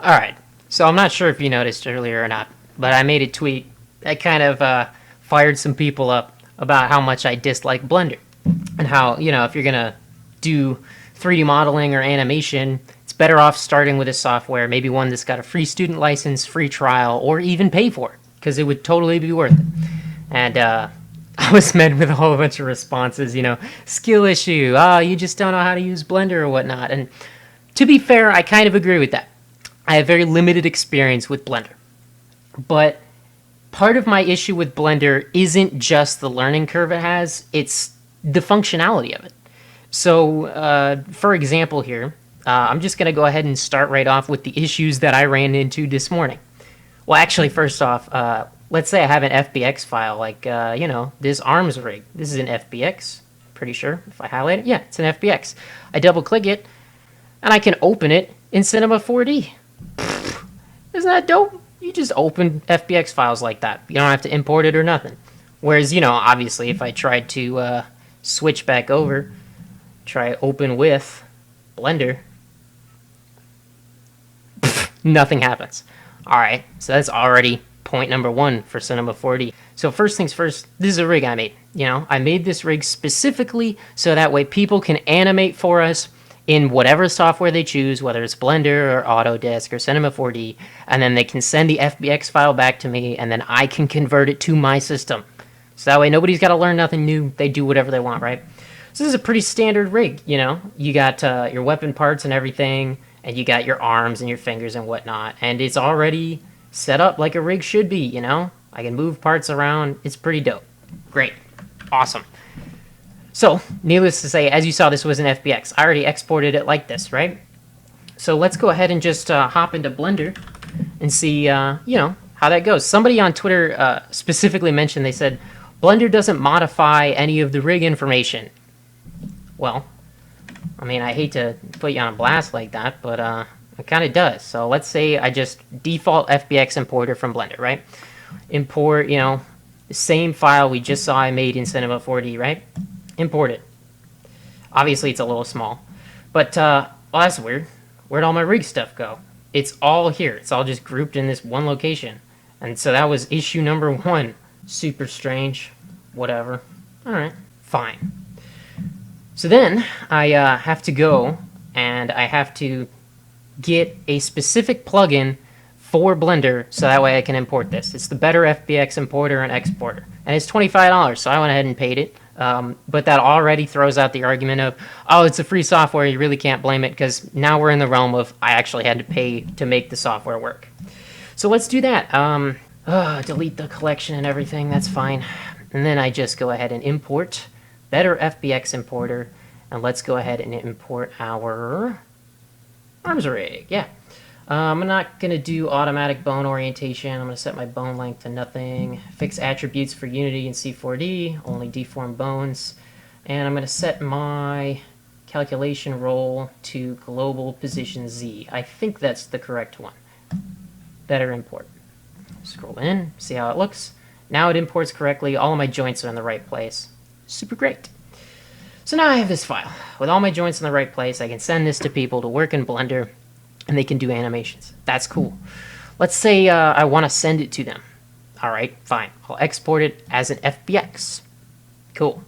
Alright, so I'm not sure if you noticed earlier or not, but I made a tweet that kind of fired some people up about how much I dislike Blender. And how, if you're going to do 3D modeling or animation, it's better off starting with a software, maybe one that's got a free student license, free trial, or even pay for it, because it would totally be worth it. And I was met with a whole bunch of responses, skill issue, you just don't know how to use Blender or whatnot. And to be fair, I kind of agree with that. I have very limited experience with Blender. But part of my issue with Blender isn't just the learning curve it has, it's the functionality of it. So, for example here, I'm just going to go ahead and start right off with the issues that I ran into this morning. Well, actually, first off, let's say I have an FBX file, like, this arms rig. This is an FBX, pretty sure. If I highlight it, yeah, it's an FBX. I double-click it, and I can open it in Cinema 4D. Isn't that dope? You just open FBX files like that. You don't have to import it or nothing. Whereas, obviously, if I tried to switch back over, try open with Blender, nothing happens. Alright, so that's already point number one for Cinema 4D. So first things first, this is a rig I made. I made this rig specifically so that way people can animate for us in whatever software they choose, whether it's Blender or Autodesk or Cinema 4D, and then they can send the FBX file back to me, and then I can convert it to my system. So that way nobody's got to learn nothing new. They do whatever they want, right? So this is a pretty standard rig, You got your weapon parts and everything, and you got your arms and your fingers and whatnot, and it's already set up like a rig should be, I can move parts around. It's pretty dope. Great. Awesome. So, needless to say, as you saw, this was an FBX. I already exported it like this, right? So let's go ahead and just hop into Blender and see, how that goes. Somebody on Twitter specifically mentioned, they said, Blender doesn't modify any of the rig information. Well, I hate to put you on a blast like that, but it kind of does. So let's say I just default FBX importer from Blender, right? Import, the same file we just saw I made in Cinema 4D, right? Import it. Obviously, it's a little small. But, well, that's weird. Where'd all my rig stuff go? It's all here. It's all just grouped in this one location. And so that was issue number one. Super strange. Whatever. Alright. Fine. So then, I have to go, and I have to get a specific plugin for Blender, so that way I can import this. It's the Better FBX Importer and Exporter. And it's $25, so I went ahead and paid it. But that already throws out the argument of, oh, it's a free software, you really can't blame it, because now we're in the realm of I actually had to pay to make the software work. So let's do that. Delete the collection and everything, that's fine. And then I just go ahead and import Better FBX Importer, and let's go ahead and import our arms rig. Yeah. I'm not going to do automatic bone orientation. I'm going to set my bone length to nothing. Fix attributes for Unity and C4D, only deform bones. And I'm going to set my calculation role to global position Z. I think that's the correct one. Better import. Scroll in, see how it looks. Now it imports correctly. All of my joints are in the right place. Super great. So now I have this file. With all my joints in the right place, I can send this to people to work in Blender, and they can do animations. That's cool. Let's say I want to send it to them. All right, fine. I'll export it as an FBX. Cool.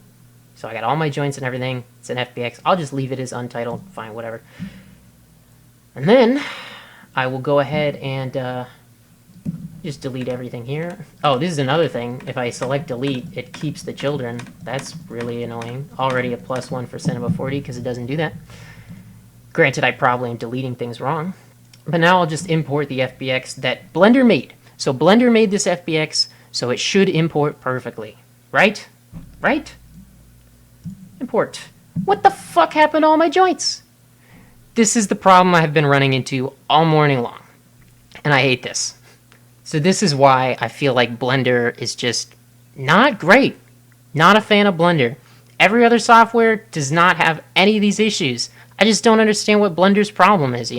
So I got all my joints and everything. It's an FBX. I'll just leave it as untitled. Fine, whatever. And then I will go ahead and just delete everything here. Oh, this is another thing. If I select delete, it keeps the children. That's really annoying. Already a +1 for Cinema 4D because it doesn't do that. Granted, I probably am deleting things wrong. But now I'll just import the FBX that Blender made. So Blender made this FBX, so it should import perfectly. Right? Right? Import. What the fuck happened to all my joints? This is the problem I have been running into all morning long. And I hate this. So this is why I feel like Blender is just not great. Not a fan of Blender. Every other software does not have any of these issues. I just don't understand what Blender's problem is,